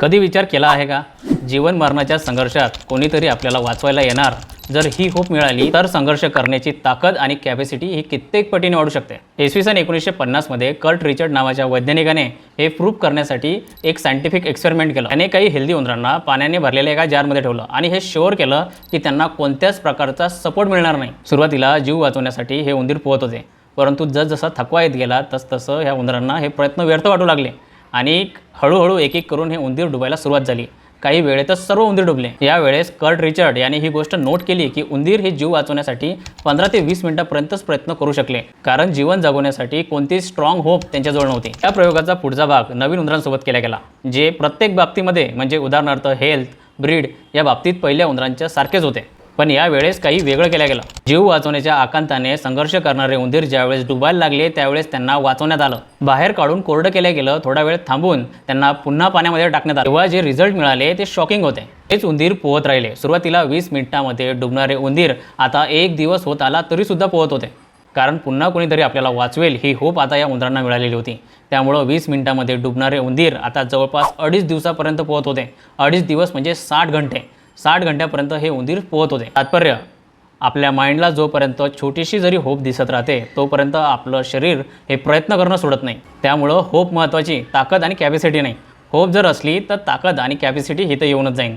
कधी विचार केला आहे का, जीवन मरणाच्या संघर्षात कोणीतरी आपल्याला वाचवायला येणार? जर ही होप मिळाली तर संघर्ष करण्याची ताकद आणि कॅपॅसिटी ही कित्येक पटीने वाढू शकते। इसवी सन 1950 मध्ये कर्ट रिचर्ड नावाच्या वैज्ञानिकाने हे प्रूव्ह करण्यासाठी एक सायंटिफिक एक्सपेरिमेंट केलं। त्याने काही हेल्दी उंदरांना पाण्याने भरलेल्या एका जारमध्ये ठेवलं आणि हे शुअर केलं की त्यांना कोणत्याच प्रकारचा सपोर्ट मिळणार नाही। सुरुवातीला जीव वाचवण्यासाठी हे उंदीर पोहत होते, परंतु जसजसा थकवा येत गेला तसतसं ह्या उंदरांना हे प्रयत्न व्यर्थ वाटू लागले आणि हळूहळू एक एक करून हे उंदीर डुबायला सुरुवात झाली। काही वेळेतच सर्व उंदीर डुबले। यावेळेस कर्ट रिचर्ड यांनी ही गोष्ट नोट केली की उंदीर हे जीव वाचवण्यासाठी 15 ते 20 मिनिटांपर्यंतच प्रयत्न करू शकले, कारण जीवन जगवण्यासाठी कोणतीच स्ट्रॉंग होप त्यांच्याजवळ नव्हती। या प्रयोगाचा पुढचा भाग नवीन उंदरांसोबत केला गेला, जे प्रत्येक बाबतीमध्ये म्हणजे उदाहरणार्थ हेल्थ, ब्रीड या बाबतीत पहिल्या उंदरांच्या सारखेच होते। पण यावेळेस काही वेगळं केलं गेलं। जीव वाचवण्याच्या आकांताने संघर्ष करणारे उंदीर ज्यावेळेस डुबायला लागले त्यावेळेस त्यांना वाचवण्यात आलं, बाहेर काढून कोरडं केलं गेलं। थोडा वेळ थांबून त्यांना पुन्हा पाण्यामध्ये टाकण्यात आलं। तेव्हा जे रिझल्ट मिळाले ते शॉकिंग होते। हेच उंदीर पोहत राहिले। सुरुवातीला 20 मिनिटांमध्ये डुबणारे उंदीर आता 1 दिवस होत आला तरी सुद्धा पोहत होते, कारण पुन्हा कोणीतरी आपल्याला वाचवेल ही होप आता या उंदरांना मिळालेली होती। त्यामुळे 20 मिनिटांमध्ये डुबणारे उंदीर आता जवळपास 2.5 दिवसापर्यंत पोहत होते। 2.5 दिवस म्हणजे 60 घंटे। 60 घंट्यापर्यंत हे उंदीर पोहत होते। तात्पर्य, आपल्या माइंडला जोपर्यंत छोटीशी जरी होप दिसत राहते तोपर्यंत आपलं शरीर हे प्रयत्न करणं सोडत नाही। त्यामुळं होप महत्त्वाची, ताकद आणि कॅपॅसिटी नाही। होप जर असली तर ताकद आणि कॅपॅसिटी इथं येऊनच जाईल।